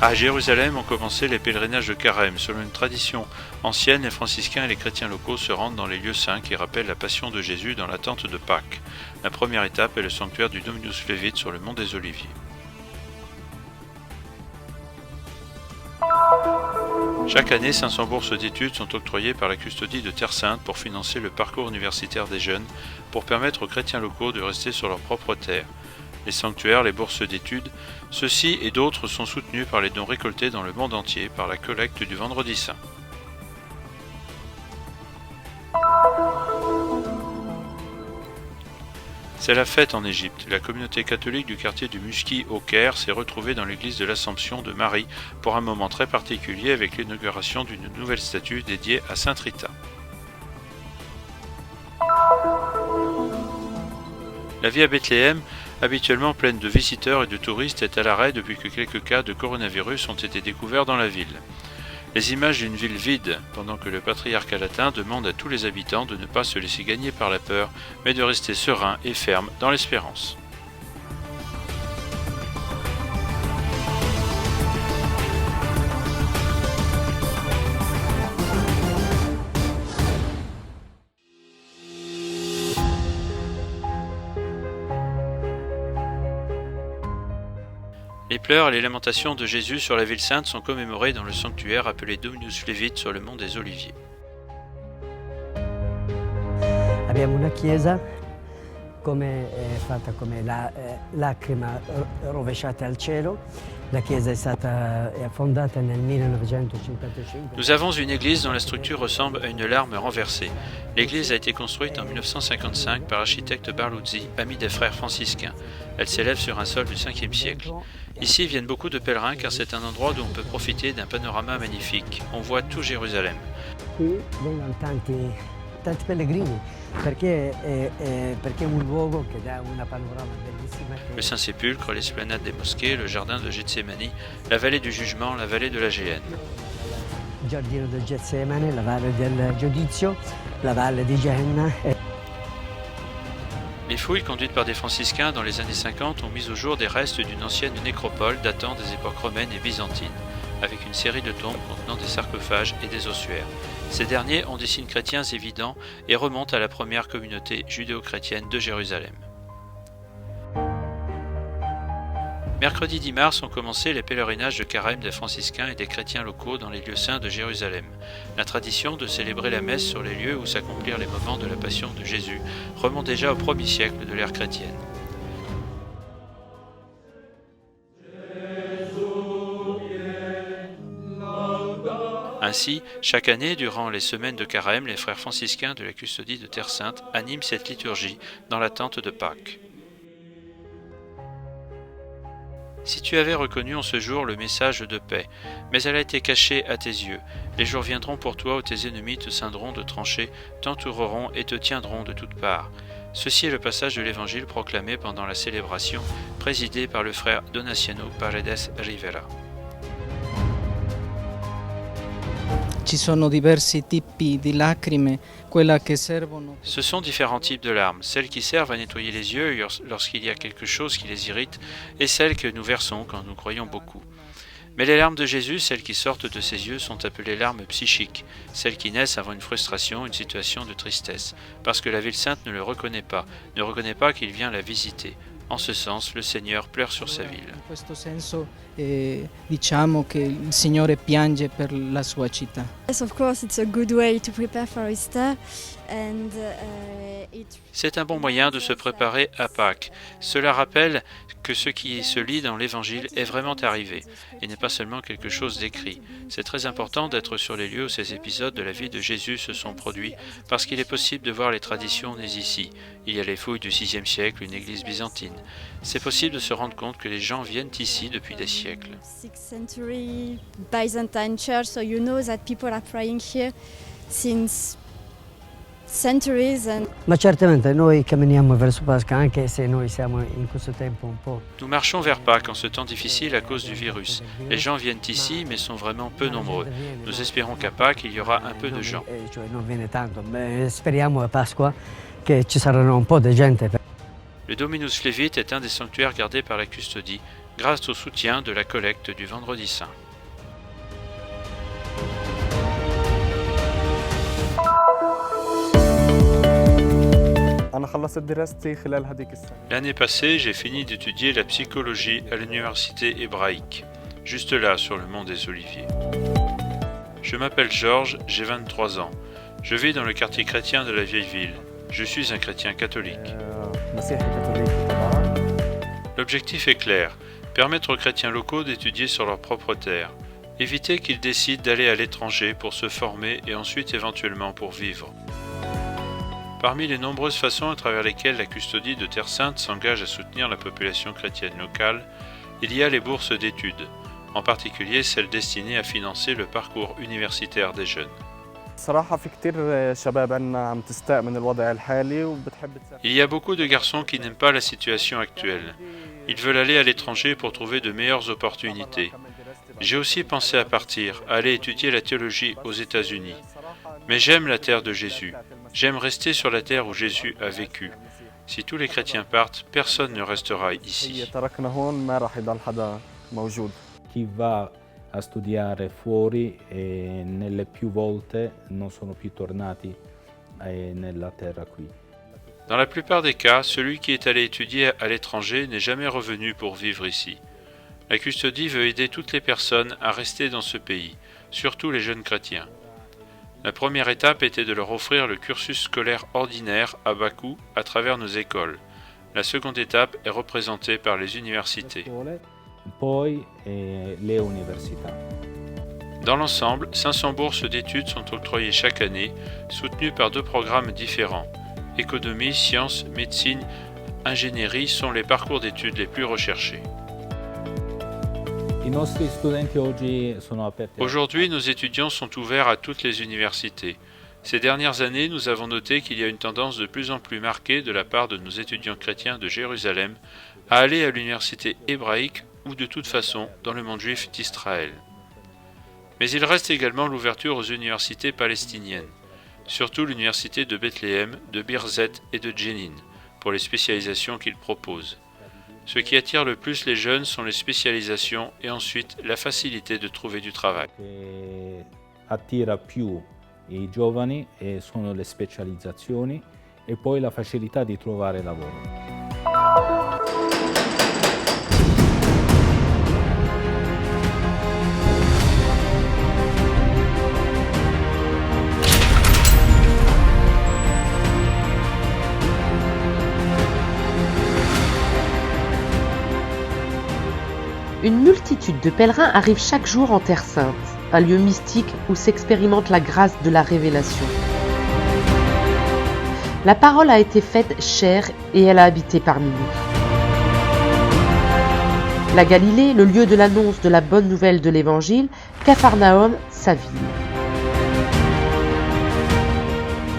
À Jérusalem ont commencé les pèlerinages de Carême. Selon une tradition ancienne, les franciscains et les chrétiens locaux se rendent dans les lieux saints qui rappellent la passion de Jésus dans l'attente de Pâques. La première étape est le sanctuaire du Dominus Flevit sur le mont des Oliviers. Chaque année, 500 bourses d'études sont octroyées par la custodie de Terre Sainte pour financer le parcours universitaire des jeunes, pour permettre aux chrétiens locaux de rester sur leur propre terre. Les sanctuaires, les bourses d'études, ceux-ci et d'autres sont soutenus par les dons récoltés dans le monde entier par la collecte du Vendredi Saint. C'est la fête en Égypte. La communauté catholique du quartier du Muski au Caire s'est retrouvée dans l'église de l'Assomption de Marie pour un moment très particulier avec l'inauguration d'une nouvelle statue dédiée à Sainte Rita. La vie à Bethléem, habituellement pleine de visiteurs et de touristes, est à l'arrêt depuis que quelques cas de coronavirus ont été découverts dans la ville. Les images d'une ville vide, pendant que le patriarcat latin demande à tous les habitants de ne pas se laisser gagner par la peur, mais de rester sereins et fermes dans l'espérance. Les pleurs et les lamentations de Jésus sur la ville sainte sont commémorés dans le sanctuaire appelé Dominus Flevit sur le mont des Oliviers. Abbiamo una chiesa fatta come la lacrima rovesciata al cielo. La chiesa è stata fondata nel 1955. Nous avons une église dont la structure ressemble à une larme renversée. L'église a été construite en 1955 par l'architecte Barluzzi, ami des frères franciscains. Elle s'élève sur un sol du 5e siècle. Ici viennent beaucoup de pèlerins car c'est un endroit d'où on peut profiter d'un panorama magnifique. On voit tout Jérusalem. Qui vengono tanti pellegrini perché è un luogo che dà una panorama bellissima. Le Saint-Sépulcre, l'esplanade des mosquées, le jardin de Gethsémani, la vallée du jugement, la vallée de la Géhenne. Il giardino del Getsemane, la valle del giudizio, la valle di Genna. Les fouilles conduites par des franciscains dans les années 50 ont mis au jour des restes d'une ancienne nécropole datant des époques romaines et byzantines, avec une série de tombes contenant des sarcophages et des ossuaires. Ces derniers ont des signes chrétiens évidents et remontent à la première communauté judéo-chrétienne de Jérusalem. Mercredi 10 mars ont commencé les pèlerinages de Carême des franciscains et des chrétiens locaux dans les lieux saints de Jérusalem. La tradition de célébrer la messe sur les lieux où s'accomplirent les moments de la passion de Jésus remonte déjà au 1er siècle de l'ère chrétienne. Ainsi, chaque année, durant les semaines de Carême, les frères franciscains de la custodie de Terre Sainte animent cette liturgie dans l'attente de Pâques. Si tu avais reconnu en ce jour le message de paix, mais elle a été cachée à tes yeux, les jours viendront pour toi où tes ennemis te ceindront de tranchées, t'entoureront et te tiendront de toutes parts. Ceci est le passage de l'Évangile proclamé pendant la célébration, présidée par le frère Donaciano Paredes Rivera. Ci sono diversi tipi di lacrime, quella che servono. Ce sont différents types de larmes, celles qui servent à nettoyer les yeux lorsqu'il y a quelque chose qui les irrite, et celles que nous versons quand nous croyons beaucoup. Mais les larmes de Jésus, celles qui sortent de ses yeux, sont appelées larmes psychiques, celles qui naissent avant une frustration, une situation de tristesse, parce que la ville sainte ne le reconnaît pas qu'il vient la visiter. En ce sens, le Seigneur pleure sur sa ville. In questo senso diciamo che il Signore piange per la sua città. Yes, of course, it's a good way to prepare for Easter, and C'est un bon moyen de se préparer à Pâques. Cela rappelle que ce qui se lit dans l'Évangile est vraiment arrivé, et n'est pas seulement quelque chose d'écrit. C'est très important d'être sur les lieux où ces épisodes de la vie de Jésus se sont produits, parce qu'il est possible de voir les traditions nées ici. Il y a les fouilles du 6e siècle, une église byzantine. C'est possible de se rendre compte que les gens viennent ici depuis des siècles. 6th century Byzantine church, so you know that people are praying here since centuries. Ma certamente noi camminiamo verso Pasqua anche se noi siamo in questo tempo un po'. Nous marchons vers Pâques en ce temps difficile à cause du virus. Les gens viennent ici mais sont vraiment peu nombreux. Nous espérons qu'à Pâques il y aura un peu de gens. Cioè non viene tanto, speriamo a Pasqua che ci saranno un po' di gente. Le Dominus Flevit est un des sanctuaires gardés par la custodie, grâce au soutien de la collecte du Vendredi Saint. L'année passée, j'ai fini d'étudier la psychologie à l'université hébraïque, juste là sur le mont des Oliviers. Je m'appelle Georges, j'ai 23 ans. Je vis dans le quartier chrétien de la vieille ville. Je suis un chrétien catholique. L'objectif est clair, permettre aux chrétiens locaux d'étudier sur leur propre terre, éviter qu'ils décident d'aller à l'étranger pour se former et ensuite éventuellement pour vivre. Parmi les nombreuses façons à travers lesquelles la custodie de Terre Sainte s'engage à soutenir la population chrétienne locale, il y a les bourses d'études, en particulier celles destinées à financer le parcours universitaire des jeunes. Il y a beaucoup de garçons qui n'aiment pas la situation actuelle. Ils veulent aller à l'étranger pour trouver de meilleures opportunités. J'ai aussi pensé à partir, à aller étudier la théologie aux États-Unis. Mais j'aime la terre de Jésus. J'aime rester sur la terre où Jésus a vécu. Si tous les chrétiens partent, personne ne restera ici. Chi va a studiare fuori e nelle più volte non sono più tornati nella terra qui. Dans la plupart des cas, celui qui est allé étudier à l'étranger n'est jamais revenu pour vivre ici. La custodie veut aider toutes les personnes à rester dans ce pays, surtout les jeunes chrétiens. La première étape était de leur offrir le cursus scolaire ordinaire à bas coût à travers nos écoles. La seconde étape est représentée par les universités. Poi le università. Dans l'ensemble, 500 bourses d'études sont octroyées chaque année, soutenues par 2 programmes différents. Économie, sciences, médecine, ingénierie sont les parcours d'études les plus recherchés. Aujourd'hui, nos étudiants sont ouverts à toutes les universités. Ces dernières années, nous avons noté qu'il y a une tendance de plus en plus marquée de la part de nos étudiants chrétiens de Jérusalem à aller à l'université hébraïque ou de toute façon dans le monde juif d'Israël. Mais il reste également l'ouverture aux universités palestiniennes, surtout l'université de Bethléem, de Birzet et de Jenin, pour les spécialisations qu'ils proposent. Ce qui attire le plus les jeunes sont les spécialisations et ensuite la facilité de trouver du travail. Ce che attira più i giovani sono le specializzazioni e poi la facilità di trovare lavoro. Une multitude de pèlerins arrivent chaque jour en Terre Sainte, un lieu mystique où s'expérimente la grâce de la révélation. La parole a été faite chair et elle a habité parmi nous. La Galilée, le lieu de l'annonce de la bonne nouvelle de l'Évangile, Capharnaüm, sa ville.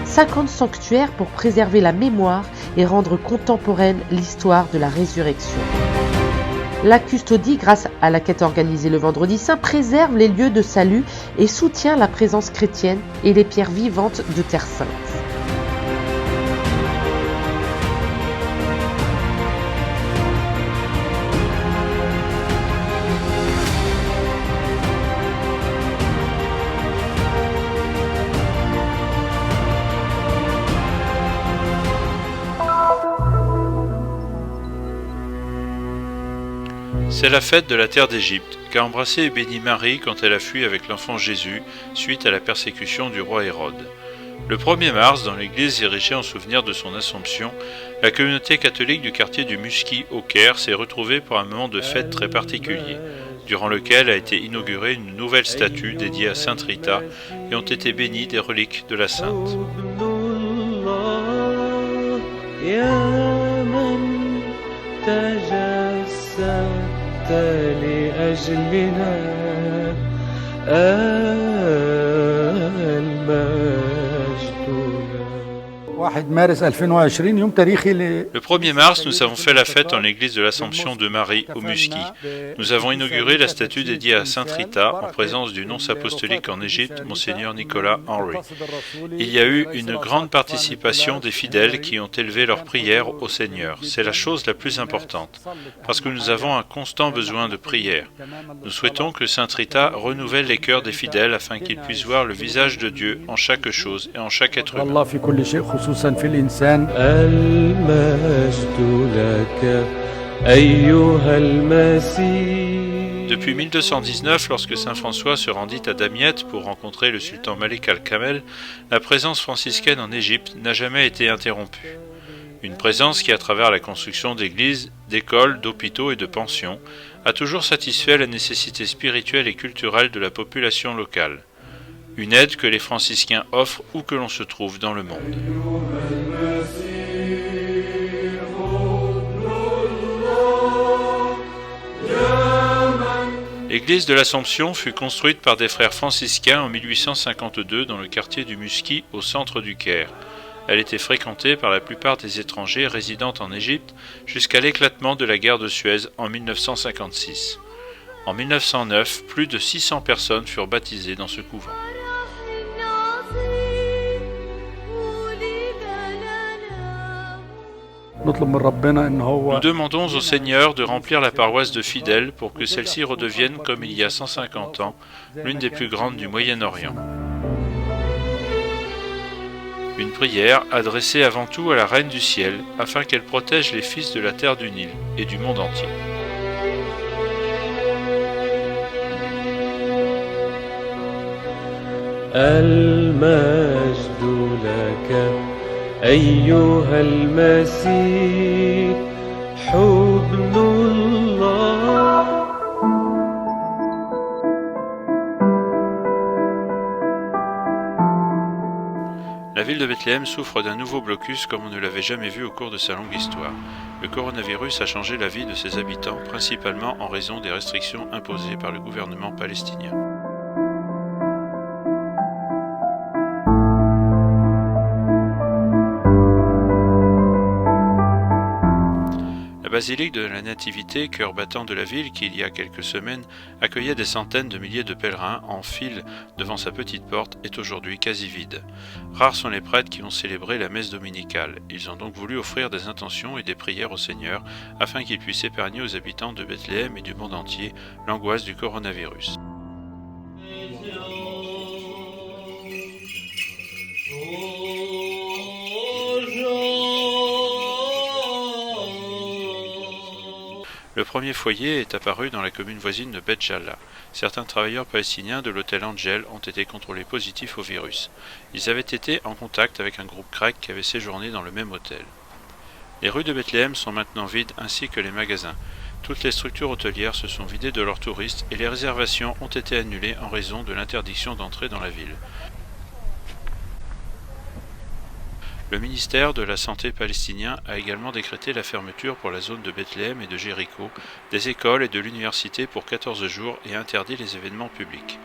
50 sanctuaires pour préserver la mémoire et rendre contemporaine l'histoire de la résurrection. La custodie, grâce à la quête organisée le Vendredi Saint, préserve les lieux de salut et soutient la présence chrétienne et les pierres vivantes de Terre Sainte. C'est la fête de la terre d'Égypte, qu'a embrassée et bénie Marie quand elle a fui avec l'enfant Jésus suite à la persécution du roi Hérode. Le 1er mars, dans l'église érigée en souvenir de son Assomption, la communauté catholique du quartier du Musquis au Caire s'est retrouvée pour un moment de fête très particulier, durant lequel a été inaugurée une nouvelle statue dédiée à Sainte Rita et ont été bénies des reliques de la sainte. Le 1er mars, nous avons fait la fête en l'église de l'Assomption de Marie au Musky. Nous avons inauguré la statue dédiée à Sainte Rita en présence du nonce apostolique en Égypte, Monseigneur Nicolas Henry. Il y a eu une grande participation des fidèles qui ont élevé leurs prières au Seigneur. C'est la chose la plus importante, parce que nous avons un constant besoin de prière. Nous souhaitons que Sainte Rita renouvelle les cœurs des fidèles afin qu'ils puissent voir le visage de Dieu en chaque chose et en chaque être humain. Depuis 1219, lorsque saint François se rendit à Damiette pour rencontrer le sultan Malik al-Kamel, la présence franciscaine en Égypte n'a jamais été interrompue. Une présence qui, à travers la construction d'églises, d'écoles, d'hôpitaux et de pensions, a toujours satisfait la nécessité spirituelle et culturelle de la population locale. Une aide que les franciscains offrent où que l'on se trouve dans le monde. L'église de l'Assomption fut construite par des frères franciscains en 1852 dans le quartier du Musky, au centre du Caire. Elle était fréquentée par la plupart des étrangers résidant en Égypte jusqu'à l'éclatement de la guerre de Suez en 1956. En 1909, plus de 600 personnes furent baptisées dans ce couvent. Nous demandons au Seigneur de remplir la paroisse de fidèles pour que celle-ci redevienne, comme il y a 150 ans, l'une des plus grandes du Moyen-Orient. Une prière adressée avant tout à la Reine du Ciel, afin qu'elle protège les fils de la terre du Nil et du monde entier. أيها المسيح حضن الله. La ville de Bethléem souffre d'un nouveau blocus comme on ne l'avait jamais vu au cours de sa longue histoire. Le coronavirus a changé la vie de ses habitants, principalement en raison des restrictions imposées par le gouvernement palestinien. La basilique de la Nativité, cœur battant de la ville qui, il y a quelques semaines, accueillait des centaines de milliers de pèlerins en file devant sa petite porte, est aujourd'hui quasi vide. Rares sont les prêtres qui ont célébré la messe dominicale. Ils ont donc voulu offrir des intentions et des prières au Seigneur afin qu'il puisse épargner aux habitants de Bethléem et du monde entier l'angoisse du coronavirus. Le premier foyer est apparu dans la commune voisine de Bet Jalla. Certains travailleurs palestiniens de l'hôtel Angel ont été contrôlés positifs au virus. Ils avaient été en contact avec un groupe grec qui avait séjourné dans le même hôtel. Les rues de Bethléem sont maintenant vides ainsi que les magasins. Toutes les structures hôtelières se sont vidées de leurs touristes et les réservations ont été annulées en raison de l'interdiction d'entrer dans la ville. Le ministère de la Santé palestinien a également décrété la fermeture pour la zone de Bethléem et de Jéricho, des écoles et de l'université pour 14 jours et interdit les événements publics.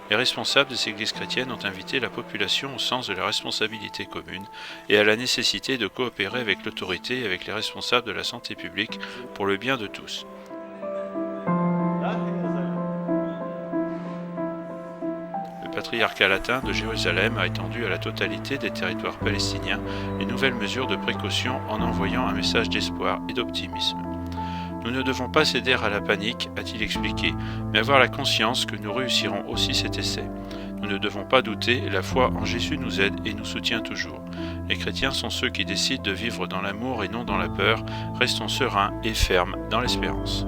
Les responsables des églises chrétiennes ont invité la population au sens de la responsabilité commune et à la nécessité de coopérer avec l'autorité et avec les responsables de la santé publique pour le bien de tous. Le patriarcat latin de Jérusalem a étendu à la totalité des territoires palestiniens les nouvelles mesures de précaution en envoyant un message d'espoir et d'optimisme. Nous ne devons pas céder à la panique, a-t-il expliqué, mais avoir la conscience que nous réussirons aussi cet essai. Nous ne devons pas douter, la foi en Jésus nous aide et nous soutient toujours. Les chrétiens sont ceux qui décident de vivre dans l'amour et non dans la peur. Restons sereins et fermes dans l'espérance.